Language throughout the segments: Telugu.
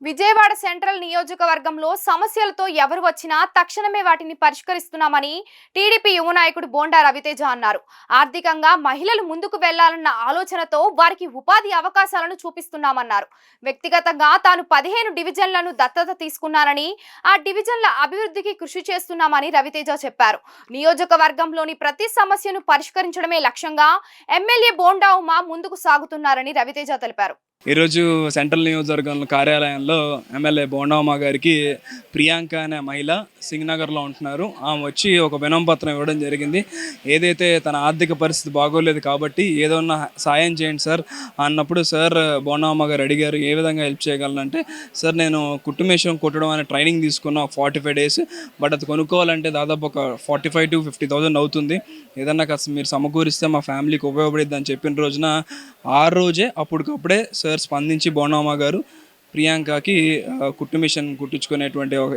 విజయవాడ సెంట్రల్ నియోజకవర్గంలో సమస్యలతో ఎవరు వచ్చినా తక్షణమే వాటిని పరిష్కరిస్తున్నామని టీడీపీ యువ నాయకుడు బోండా రవితేజ అన్నారు. ఆర్థికంగా మహిళలు ముందుకు వెళ్లాలన్న ఆలోచనతో వారికి ఉపాధి అవకాశాలను చూపిస్తున్నామన్నారు. వ్యక్తిగతంగా తాను 15 డివిజన్లను దత్తత తీసుకున్నానని, ఆ డివిజన్ల అభివృద్ధికి కృషి చేస్తున్నామని రవితేజ చెప్పారు. నియోజకవర్గంలోని ప్రతి సమస్యను పరిష్కరించడమే లక్ష్యంగా ఎమ్మెల్యే బోండా ఉమా ముందుకు సాగుతున్నారని రవితేజ తెలిపారు. ఈరోజు సెంట్రల్ నియోజకవర్గంలో కార్యాలయంలో ఎమ్మెల్యే బోండామ్మ గారికి ప్రియాంక అనే మహిళ సింగనగర్లో ఉంటున్నారు. ఆమె వచ్చి ఒక వినపత్రం ఇవ్వడం జరిగింది. ఏదైతే తన ఆర్థిక పరిస్థితి బాగోలేదు కాబట్టి ఏదన్నా సాయం చేయండి సార్ అన్నప్పుడు, సార్ బోండామ్మ గారు అడిగారు ఏ విధంగా హెల్ప్ చేయగలనంటే, సార్ నేను కుట్టు మెషిన్ కుట్టడం అనే ట్రైనింగ్ తీసుకున్న 45 days, బట్ అది కొనుక్కోవాలంటే దాదాపు ఒక 45,000 to 50,000 అవుతుంది. ఏదన్నా కాస్త మీరు సమకూరిస్తే మా ఫ్యామిలీకి ఉపయోగపడిద్ది అని చెప్పిన రోజున ఆ రోజే అప్పటికప్పుడే సార్ స్పందించి బోండామ్మ గారు ప్రియాంకకి కుట్టు మిషన్ కుట్టించుకునేటువంటి ఒక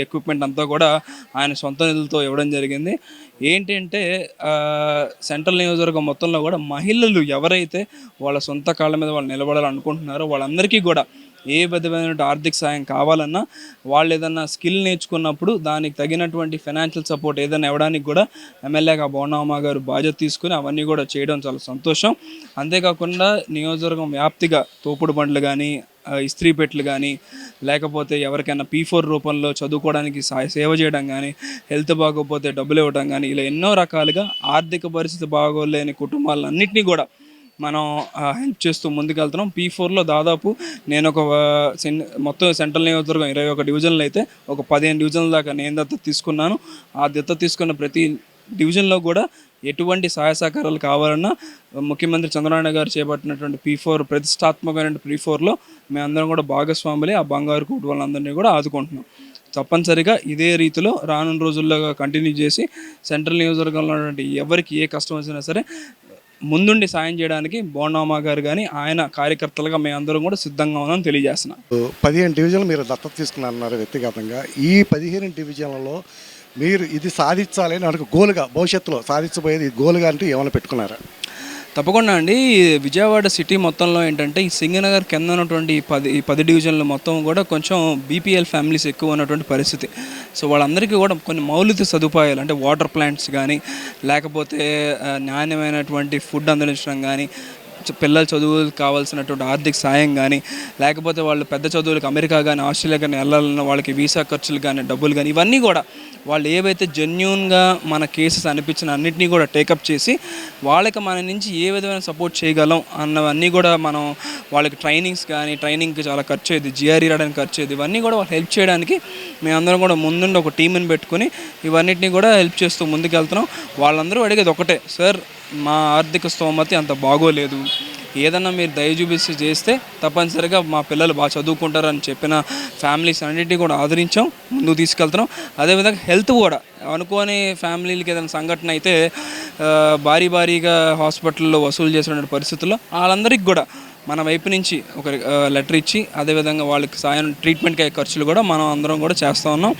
ఎక్విప్మెంట్ అంతా కూడా ఆయన సొంత నిధులతో ఇవ్వడం జరిగింది. ఏంటంటే సెంట్రల్ నియోజకవర్గం మొత్తంలో కూడా మహిళలు ఎవరైతే వాళ్ళ సొంత కాళ్ళ మీద వాళ్ళు నిలబడాలనుకుంటున్నారో వాళ్ళందరికీ కూడా ఏ విధమైన ఆర్థిక సాయం కావాలన్నా, వాళ్ళు ఏదన్నా స్కిల్ నేర్చుకున్నప్పుడు దానికి తగినటువంటి ఫైనాన్షియల్ సపోర్ట్ ఏదైనా ఇవ్వడానికి కూడా ఎమ్మెల్యేగా బోండామ్మ గారు బాధ్యత తీసుకుని అవన్నీ కూడా చేయడం చాలా సంతోషం. అంతేకాకుండా నియోజకవర్గం వ్యాప్తిగా తోపుడు బండ్లు కానీ, ఇస్త్రీ పెట్టెలు కానీ, లేకపోతే ఎవరికైనా P4 రూపంలో చదువుకోవడానికి సేవ చేయడం కానీ, హెల్త్ బాగోకపోతే డబ్బులు ఇవ్వడం కానీ, ఇలా ఎన్నో రకాలుగా ఆర్థిక పరిస్థితి బాగోలేని కుటుంబాలన్నింటినీ కూడా మనం హెల్ప్ చేస్తూ ముందుకెళ్తున్నాం. P4లో దాదాపు నేను ఒక మొత్తం సెంట్రల్ నియోజకవర్గం 21 డివిజన్లు అయితే ఒక 15 డివిజన్ల దాకా నేను దత్తత తీసుకున్నాను. ఆ దత్తత తీసుకున్న ప్రతి డివిజన్లో కూడా ఎటువంటి సహాయ సహకారాలు కావాలన్నా ముఖ్యమంత్రి చంద్రబాబు గారు చేపట్టినటువంటి P4 ప్రతిష్టాత్మకమైన P4లో మేమందరం కూడా భాగస్వాములే. ఆ బంగారు కూటు వాళ్ళందరినీ కూడా ఆదుకుంటున్నాం. తప్పనిసరిగా ఇదే రీతిలో రానున్న రోజుల్లో కంటిన్యూ చేసి సెంట్రల్ నియోజకవర్గంలో ఉన్నటువంటి ఎవరికి ఏ కష్టం వచ్చినా సరే ముందుండి సాయం చేయడానికి బోండామ్మ గారు కానీ ఆయన కార్యకర్తలుగా మేమందరం కూడా సిద్ధంగా ఉన్నామని తెలియజేస్తున్నాం. 15 డివిజన్లు మీరు దత్తత తీసుకున్నారు వ్యక్తిగతంగా. ఈ 15 డివిజన్లలో మీరు ఇది సాధించాలి అని అనుకో గోల్గా భవిష్యత్తులో సాధించబోయేది గోల్గా అంటూ ఏమైనా పెట్టుకున్నారా? తప్పకుండా అండి. విజయవాడ సిటీ మొత్తంలో ఏంటంటే ఈ సింగనగర్ కింద ఉన్నటువంటి ఈ 10 డివిజన్లు మొత్తం కూడా కొంచెం BPL ఫ్యామిలీస్ ఎక్కువ ఉన్నటువంటి పరిస్థితి. సో వాళ్ళందరికీ కూడా కొన్ని మౌలిక సదుపాయాలు అంటే వాటర్ ప్లాంట్స్ కానీ, లేకపోతే నాణ్యమైనటువంటి ఫుడ్ అందించడం కానీ, పిల్లల చదువులకు కావాల్సినటువంటి ఆర్థిక సాయం కానీ, లేకపోతే వాళ్ళు పెద్ద చదువులకు అమెరికా కానీ ఆస్ట్రేలియా కానీ వెళ్ళాలన్న వాళ్ళకి వీసా ఖర్చులు కానీ డబ్బులు కానీ ఇవన్నీ కూడా వాళ్ళు ఏవైతే జెన్యూన్గా మన కేసెస్ అనిపించిన అన్నింటినీ కూడా టేకప్ చేసి వాళ్ళకి మన నుంచి ఏ విధమైన సపోర్ట్ చేయగలం అన్నవన్నీ కూడా మనం వాళ్ళకి ట్రైనింగ్కి చాలా ఖర్చు అయ్యేది, GRE రావడానికి ఖర్చు అయ్యేది, ఇవన్నీ కూడా వాళ్ళు హెల్ప్ చేయడానికి మేమందరం కూడా ముందుండి ఒక టీంని పెట్టుకుని ఇవన్నిటిని కూడా హెల్ప్ చేస్తూ ముందుకెళ్తున్నాం. వాళ్ళందరూ అడిగేది ఒకటే, సార్ మా ఆర్థిక స్తోమత అంత బాగోలేదు, ఏదన్నా మీరు దయ చూపిస్తే చేస్తే తప్పనిసరిగా మా పిల్లలు బాగా చదువుకుంటారని చెప్పిన ఫ్యామిలీస్ అన్నింటినీ కూడా ఆదరించాం, ముందుకు తీసుకెళ్తున్నాం. అదేవిధంగా హెల్త్ కూడా అనుకోని ఫ్యామిలీలకి ఏదైనా సంఘటన అయితే భారీగా హాస్పిటల్లో వసూలు చేసినటువంటి పరిస్థితుల్లో వాళ్ళందరికీ కూడా మన వైపు నుంచి ఒక లెటర్ ఇచ్చి అదేవిధంగా వాళ్ళకి సాయం ట్రీట్మెంట్కి అయ్యే ఖర్చులు కూడా మనం అందరం కూడా చేస్తూ ఉన్నాం.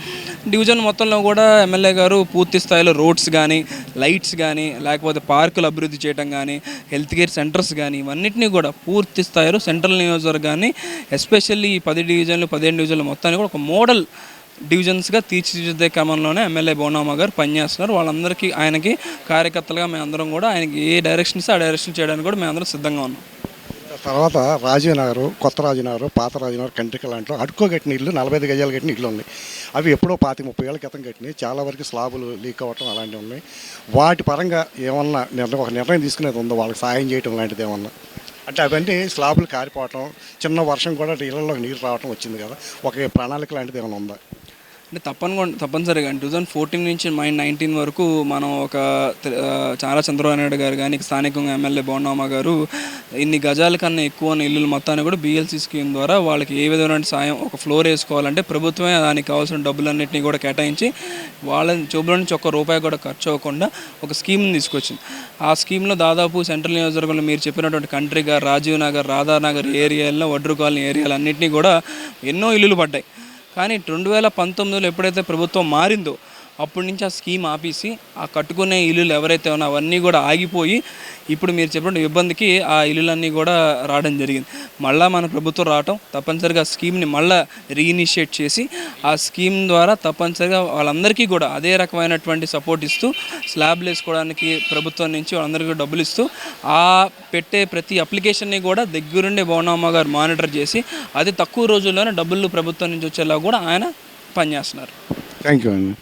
డివిజన్ మొత్తంలో కూడా ఎమ్మెల్యే గారు పూర్తి స్థాయిలో రోడ్స్ కానీ, లైట్స్ కానీ, లేకపోతే పార్కులు అభివృద్ధి చేయడం కానీ, హెల్త్ కేర్ సెంటర్స్ కానీ ఇవన్నింటినీ కూడా పూర్తి స్థాయిలో సెంట్రల్ నియోజకవర్గాన్ని ఎస్పెషల్లీ ఈ 10 డివిజన్లు 15 డివిజన్లు మొత్తాన్ని కూడా ఒక మోడల్ డివిజన్స్గా తీర్చిదిద్దే క్రమంలోనే ఎమ్మెల్యే బోండామ్మ గారు పనిచేస్తున్నారు. వాళ్ళందరికీ ఆయనకి కార్యకర్తలుగా మేమందరం కూడా ఆయనకి ఏ డైరెక్షన్ ఇస్తే ఆ డైరెక్షన్ చేయడానికి కూడా మేమందరం సిద్ధంగా ఉన్నాం. తర్వాత రాజీనగర్, కొత్త రాజీనగర్, పాత రాజీనగర్, కంట్రిక లాంటిలో అడుక్కో కట్టిన ఇల్లు 45 గజాలు కట్టిన ఇల్లు ఉన్నాయి. అవి ఎప్పుడో 25-30 ఏళ్ళ క్రితం కట్టినాయి. చాలా వరకు స్లాబులు లీక్ అవ్వటం అలాంటివి ఉన్నాయి. వాటి పరంగా ఏమన్నా ఒక నిర్ణయం తీసుకునేది ఉందో వాళ్ళకి సాయం చేయటం లాంటిది ఏమన్నా? అంటే అవన్నీ స్లాబులు కారిపోవటం, చిన్న వర్షం కూడా ఇళ్లలోకి నీరు రావటం వచ్చింది కదా, ఒక ప్రణాళిక లాంటిది ఏమైనా ఉందా? అంటే తప్పనిసరిగా 2014 నుంచి 19 వరకు మనం ఒక చాలా చంద్రబాబు నాయుడు గారు కానీ స్థానికంగా ఎమ్మెల్యే బోండామ్మ గారు ఇన్ని గజాల కన్నా ఎక్కువ ఉన్న ఇల్లులు మొత్తాన్ని కూడా BLC స్కీమ్ ద్వారా వాళ్ళకి ఏ విధమైన సాయం, ఒక ఫ్లోర్ వేసుకోవాలంటే ప్రభుత్వమే దానికి కావాల్సిన డబ్బులన్నింటినీ కూడా కేటాయించి వాళ్ళని జోబులో నుంచి ఒక్క రూపాయి కూడా ఖర్చు అవ్వకుండా ఒక స్కీమ్ని తీసుకొచ్చింది. ఆ స్కీమ్లో దాదాపు సెంట్రల్ నియోజకవర్గంలో మీరు చెప్పినటువంటి కంట్రిగా, రాజీవ్ నగర్, రాధానగర్ ఏరియాల్లో, వడ్రు కాలనీ ఏరియాలు అన్నింటినీ కూడా ఎన్నో ఇల్లులు పడ్డాయి. కానీ 2019లో ఎప్పుడైతే ప్రభుత్వం మారిందో అప్పటి నుంచి ఆ స్కీమ్ ఆపేసి ఆ కట్టుకునే ఇల్లులు ఎవరైతే ఉన్నాయో అవన్నీ కూడా ఆగిపోయి ఇప్పుడు మీరు చెప్పిన ఇబ్బందికి ఆ ఇల్లులన్నీ కూడా రావడం జరిగింది. మళ్ళీ మన ప్రభుత్వం రావటం తప్పనిసరిగా ఆ స్కీమ్ని మళ్ళీ రీఇనిషియేట్ చేసి ఆ స్కీమ్ ద్వారా తప్పనిసరిగా వాళ్ళందరికీ కూడా అదే రకమైనటువంటి సపోర్ట్ ఇస్తూ స్లాబ్లు వేసుకోవడానికి ప్రభుత్వం నుంచి వాళ్ళందరికీ డబ్బులు ఇస్తూ ఆ పెట్టే ప్రతి అప్లికేషన్ని కూడా దగ్గరుండి బోండమ్మ గారు మానిటర్ చేసి అతి తక్కువ రోజుల్లోనే డబ్బులు ప్రభుత్వం నుంచి వచ్చేలా కూడా ఆయన పనిచేస్తున్నారు. థ్యాంక్ యూ అండి.